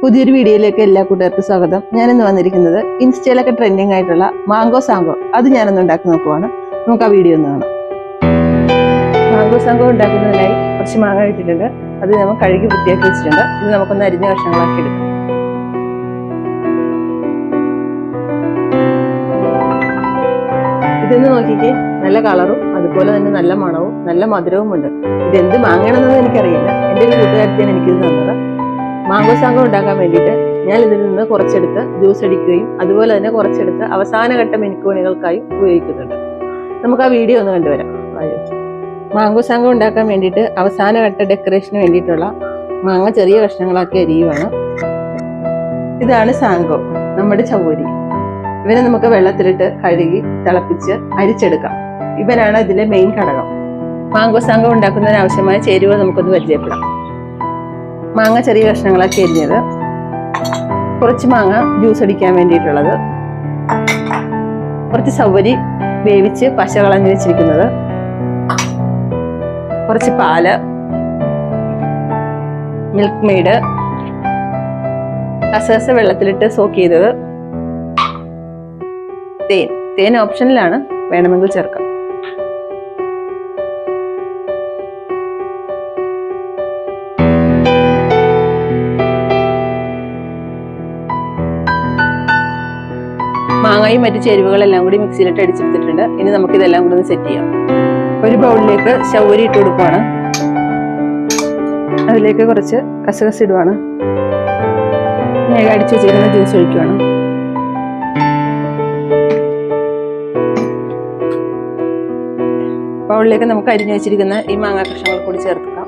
പുതിയൊരു വീഡിയോയിലേക്ക് എല്ലാ കൂട്ടുകാർക്കും സ്വാഗതം. ഞാനിന്ന് വന്നിരിക്കുന്നത് ഇൻസ്റ്റയിലൊക്കെ ട്രെൻഡിങ് ആയിട്ടുള്ള മാംഗോ സാങ്കോ. അത് ഞാനൊന്ന് ഉണ്ടാക്കി നോക്കുവാണ്. നമുക്ക് ആ വീഡിയോ ഒന്ന് കാണാം. മാംഗോ സാങ്കോ ഉണ്ടാക്കുന്നതിനായി കുറച്ച് മാങ്ങ ഇട്ടിട്ടുണ്ട്. അത് നമ്മൾ കഴുകി വൃത്തിയാക്കി വെച്ചിട്ടുണ്ട്. ഇത് നമുക്കൊന്ന് അരിഞ്ഞ കഷ്ണങ്ങളാക്കി എടുക്കാം. ഇതൊന്ന് നോക്കിക്കേ, നല്ല കളറും അതുപോലെ തന്നെ നല്ല മണവും നല്ല മധുരവും ഉണ്ട്. ഇതെന്ത് മാങ്ങയാണെന്നൊന്നും എനിക്കറിയില്ല. എൻ്റെ ഒരു കൂട്ടുകാരത്തെയാണ് എനിക്കിത് തന്നത്. മാംഗോ സാങ്കോ ഉണ്ടാക്കാൻ വേണ്ടിയിട്ട് ഞാൻ ഇതിൽ നിന്ന് കുറച്ചെടുത്ത് ജ്യൂസ് അടിക്കുകയും അതുപോലെ തന്നെ കുറച്ചെടുത്ത് അവസാനഘട്ട മിനുക്കുപണികൾക്കായി ഉപയോഗിക്കുന്നുണ്ട്. നമുക്ക് ആ വീഡിയോ ഒന്ന് കണ്ടുവരാം. മാംഗോ സാങ്കോ ഉണ്ടാക്കാൻ വേണ്ടിയിട്ട് അവസാനഘട്ട ഡെക്കറേഷന് വേണ്ടിയിട്ടുള്ള മാങ്ങ ചെറിയ കഷ്ണങ്ങളാക്കി അരിയുവാണ്. ഇതാണ് സാങ്കോ, നമ്മുടെ ചവ്വരി. ഇവനെ നമുക്ക് വെള്ളത്തിലിട്ട് കഴുകി തിളപ്പിച്ച് അരിച്ചെടുക്കാം. ഇവനാണ് ഇതിലെ മെയിൻ ഘടകം. മാംഗോ സാങ്കോ ഉണ്ടാക്കുന്നതിന് ആവശ്യമായ ചേരുവ നമുക്കൊന്ന് പരിചയപ്പെടാം. മാങ്ങ ചെറിയ കഷ്ണങ്ങളാക്കി അരിഞ്ഞത്, കുറച്ച് മാങ്ങ ജ്യൂസ് അടിക്കാൻ വേണ്ടിയിട്ടുള്ളത്, കുറച്ച് ചവ്വരി വേവിച്ച് പശ കളഞ്ഞു വെച്ചിരിക്കുന്നത്, കുറച്ച് പാല്, മിൽക്ക് മെയ്ഡ്, കസകസ വെള്ളത്തിലിട്ട് സോക്ക് ചെയ്തത്, തേൻ ഓപ്ഷനിലാണ്, വേണമെങ്കിൽ ചേർക്കാം. മാങ്ങയും മറ്റു ചേരുവകളെല്ലാം കൂടി മിക്സിയിലിട്ട് അടിച്ചെടുത്തിട്ടുണ്ട്. ഇനി നമുക്ക് ഇതെല്ലാം കൂടി ഒന്ന് സെറ്റ് ചെയ്യാം. ഒരു ബൗളിലേക്ക് ചവ്വരി ഇട്ട് കൊടുക്കുവാണ്. അതിലേക്ക് കുറച്ച് കസകസ ഇടുവാണ്. അടിച്ചു വെച്ചിരിക്കുന്ന ജ്യൂസ് ഒഴിക്കുവാണ്. ബൗളിലേക്ക് നമുക്ക് അരിഞ്ഞു വെച്ചിരിക്കുന്ന ഈ മാങ്ങാ കഷ്ണങ്ങൾ കൂടി ചേർക്കാം.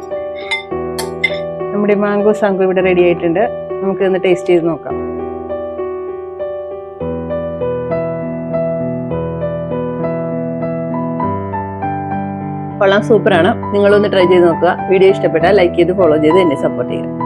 നമ്മുടെ മാംഗോ സാങ്കോ ഇവിടെ റെഡി ആയിട്ടുണ്ട്. നമുക്ക് ഒന്ന് ടേസ്റ്റ് ചെയ്ത് നോക്കാം. കൊള്ളാം, സൂപ്പറാണ്. നിങ്ങളൊന്ന് ട്രൈ ചെയ്ത് നോക്കുക. വീഡിയോ ഇഷ്ടപ്പെട്ടാൽ ലൈക്ക് ചെയ്ത് ഫോളോ ചെയ്ത് എന്നെ സപ്പോർട്ട് ചെയ്യുക.